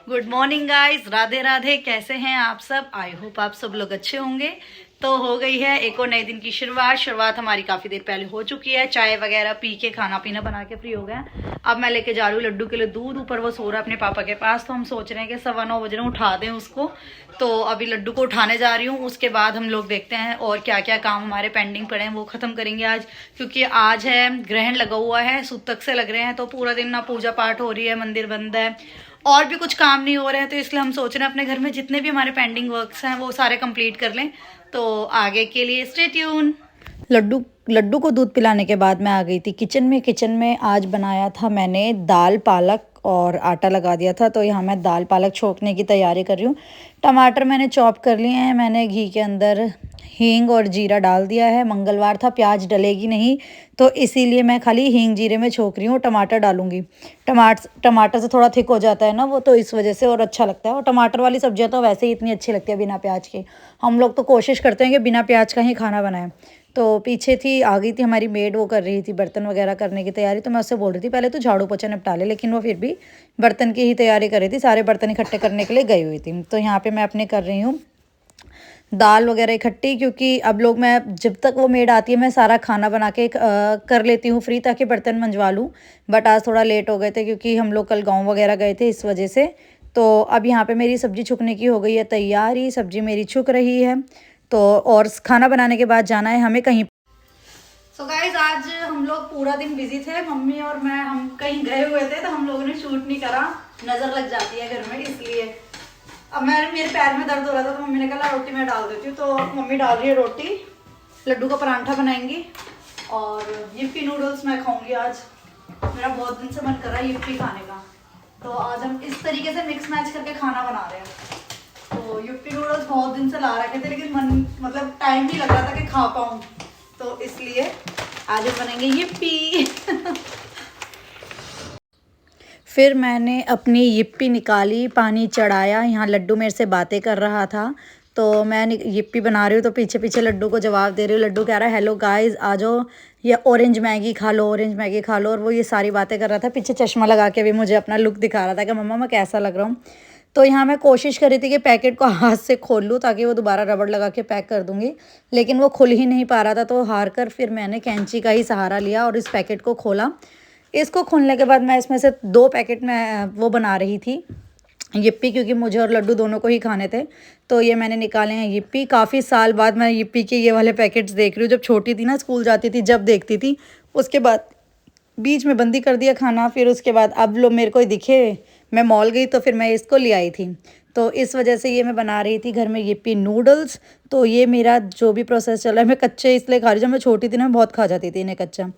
Good morning guys, Radhe Radhe. कैसे हैं आप सब? आई होप आप सब लोग अच्छे होंगे। तो हो गई है एक और नए दिन की शुरुआत हमारी काफ़ी देर पहले हो चुकी है। चाय वगैरह पी के खाना पीना बना के फ्री हो गए। अब मैं लेके जा रही हूँ लड्डू के लिए दूध। ऊपर वो सो रहा है अपने पापा के पास, तो हम सोच रहे हैं कि 9:15 बजे उठा दें उसको। तो अभी लड्डू को उठाने जा रही हूँ। उसके बाद हम लोग देखते हैं और क्या क्या काम हमारे पेंडिंग पड़े हैं वो ख़त्म करेंगे आज, क्योंकि आज है ग्रहण लगा हुआ है, सूतक से लग रहे हैं। तो पूरा दिन ना पूजा पाठ हो रही है, मंदिर बंद है और भी कुछ काम नहीं हो रहे हैं। तो इसलिए हम सोच रहे हैं अपने घर में जितने भी हमारे पेंडिंग वर्क्स हैं वो सारे कंप्लीट कर लें। तो आगे के लिए स्टे ट्यून। लड्डू लड्डू को दूध पिलाने के बाद मैं आ गई थी किचन में आज बनाया था मैंने दाल पालक और आटा लगा दिया था। तो यहाँ मैं दाल पालक छोंकने की तैयारी कर रही हूँ। टमाटर मैंने चॉप कर लिए हैं। मैंने घी के अंदर हींग और जीरा डाल दिया है। मंगलवार था, प्याज डलेगी नहीं, तो इसीलिए मैं खाली हींग जीरे में छोंक रही हूँ। टमाटर डालूंगी। टमाटर से थोड़ा थिक हो जाता है ना वो, तो इस वजह से और अच्छा लगता है। और टमाटर वाली सब्जियाँ तो वैसे ही इतनी अच्छी लगती है बिना प्याज के। हम लोग तो कोशिश करते हैं कि बिना प्याज का ही खाना बनाएं। तो पीछे थी, आ गई थी हमारी मेड, वो कर रही थी बर्तन वगैरह करने की तैयारी। तो मैं उससे बोल रही थी पहले तो झाड़ू पोछा निपटा ले, लेकिन वो फिर भी बर्तन की ही तैयारी कर रही थी। सारे बर्तन इकट्ठे करने के लिए गई हुई थी। तो यहाँ पे मैं अपने कर रही हूँ दाल वगैरह इकट्ठी, क्योंकि अब लोग, मैं जब तक वो मेड आती है मैं सारा खाना बना के कर लेती हूँ फ्री, ताकि बर्तन मंजवा लूँ। बट आज थोड़ा लेट हो गए थे क्योंकि हम लोग कल गाँव वगैरह गए थे, इस वजह से। तो अब यहाँ पे मेरी सब्ज़ी छुकने की हो गई है तैयारी। सब्ज़ी मेरी छुक रही है। तो और खाना बनाने के बाद जाना है हमें कहीं। सो गाइज, आज हम लोग पूरा दिन बिजी थे, मम्मी और मैं। हम कहीं गए हुए थे तो हम लोगों ने शूट नहीं करा, नज़र लग जाती है घर में, इसलिए। अब मेरे पैर में दर्द हो रहा था तो मम्मी ने कहा रोटी मैं डाल देती हूँ। तो मम्मी डाल रही है रोटी। लड्डू का परांठा बनाएंगी और यिप्पी नूडल्स मैं खाऊंगी आज। मेरा बहुत दिन से मन कर रहा है यिप्पी खाने का। तो आज हम इस तरीके से मिक्स मैच करके खाना बना रहे हैं। तो यिप्पी नूडल्स बहुत दिन से ला रखे थे, लेकिन मतलब टाइम नहीं लग रहा था कि खा पाऊँ, तो इसलिए आज हम बनेंगे यिप्पी। फिर मैंने अपनी यिप्पी निकाली, पानी चढ़ाया। यहाँ लड्डू मेरे से बातें कर रहा था, तो मैं यिप्पी बना रही हूँ तो पीछे पीछे लड्डू को जवाब दे रही हूँ। लड्डू कह रहा है हेलो गाइस, आ जाओ, ये ऑरेंज मैगी खा लो, ऑरेंज मैगी खा लो। और वो ये सारी बातें कर रहा था, पीछे चश्मा लगा के भी मुझे अपना लुक दिखा रहा था कि मम्मा मैं कैसा लग रहा हूँ। तो यहाँ मैं कोशिश कर रही थी कि पैकेट को हाथ से खोल लूँ ताकि वो दोबारा रबड़ लगा के पैक कर दूँगी, लेकिन वो खुल ही नहीं पा रहा था। तो हार कर फिर मैंने कैंची का ही सहारा लिया और इस पैकेट को खोला। इसको खोलने के बाद मैं इसमें से 2 पैकेट में वो बना रही थी यिप्पी, क्योंकि मुझे और लड्डू दोनों को ही खाने थे। तो ये मैंने निकाले हैं यिप्पी। काफ़ी साल बाद मैं यिप्पी के ये वाले पैकेट्स देख रही हूँ। जब छोटी थी ना, स्कूल जाती थी, जब देखती थी। उसके बाद बीच में बंदी कर दिया खाना। फिर उसके बाद अब लोग मेरे को ही दिखे, मैं मॉल गई तो फिर मैं इसको ले आई थी। तो इस वजह से ये मैं बना रही थी घर में यिप्पी नूडल्स। तो ये मेरा जो भी प्रोसेस चल रहा है, मैं कच्चे इसलिए खा रही हूँ। जब मैं छोटी थी ना, मैं बहुत खा जाती थी इन्हें कच्चा।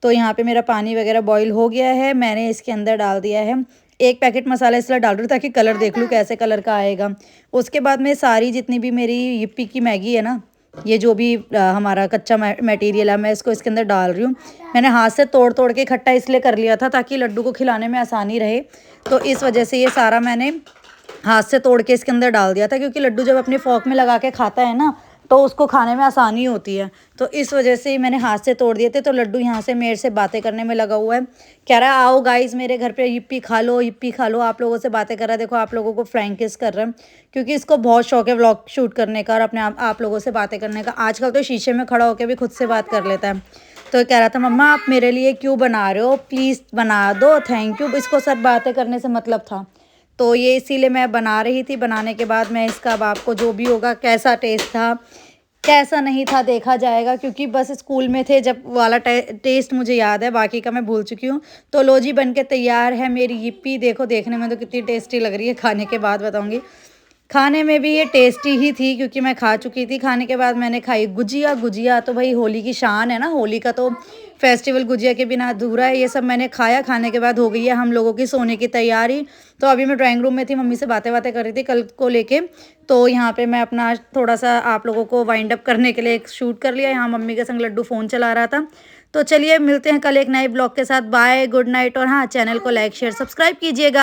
तो यहाँ पे मेरा पानी वगैरह बॉईल हो गया है। मैंने इसके अंदर डाल दिया है 1 पैकेट मसाला, इसलिए डाल रही हूँ ताकि कलर देख लूँ कैसे कलर का आएगा। उसके बाद में सारी जितनी भी मेरी यिप्पी की मैगी है ना, ये जो भी हमारा कच्चा मटेरियल है, मैं इसको इसके अंदर डाल रही हूँ। मैंने हाथ से तोड़ तोड़ के इकट्ठा इसलिए कर लिया था ताकि लड्डू को खिलाने में आसानी रहे। तो इस वजह से ये सारा मैंने हाथ से तोड़ के इसके अंदर डाल दिया था, क्योंकि लड्डू जब अपनी फोक में लगा के खाता है ना, तो उसको खाने में आसानी होती है। तो इस वजह से ही मैंने हाथ से तोड़ दिए थे। तो लड्डू यहाँ से मेरे से बातें करने में लगा हुआ है, कह रहा है आओ गाइस मेरे घर पे यिप्पी खा लो, यिप्पी खा लो। आप लोगों से बातें कर रहा है, देखो आप लोगों को फ्रैंक किस कर रहा है, क्योंकि इसको बहुत शौक है व्लॉग शूट करने का और अपने आप लोगों से बातें करने का। आजकल तो शीशे में खड़ा होकर भी खुद से बात कर लेता है। तो कह रहा था मम्मा आप मेरे लिए क्यों बना रहे हो, प्लीज़ बना दो, थैंक यू। इसको सब बातें करने से मतलब था। तो ये इसीलिए मैं बना रही थी। बनाने के बाद मैं इसका अब आपको जो भी होगा, कैसा टेस्ट था कैसा नहीं था देखा जाएगा, क्योंकि बस स्कूल में थे जब वाला टेस्ट मुझे याद है, बाकी का मैं भूल चुकी हूँ। तो लो जी, बन के तैयार है मेरी यिप्पी। देखो देखने में तो कितनी टेस्टी लग रही है, खाने के बाद बताऊँगी। खाने में भी ये टेस्टी ही थी, क्योंकि मैं खा चुकी थी। खाने के बाद मैंने खाई गुजिया। गुजिया तो भाई होली की शान है ना, होली का तो फेस्टिवल गुजिया के बिना अधूरा है। ये सब मैंने खाया। खाने के बाद हो गई है हम लोगों की सोने की तैयारी। तो अभी मैं ड्राइंग रूम में थी, मम्मी से बातें कर रही थी कल को लेके। तो यहाँ पे मैं अपना थोड़ा सा आप लोगों को वाइंड अप करने के लिए एक शूट कर लिया। यहाँ मम्मी के संग लड्डू फ़ोन चला रहा था। तो चलिए मिलते हैं कल एक नए ब्लॉग के साथ। Bye, good night. और हाँ, चैनल को लाइक शेयर सब्सक्राइब कीजिएगा।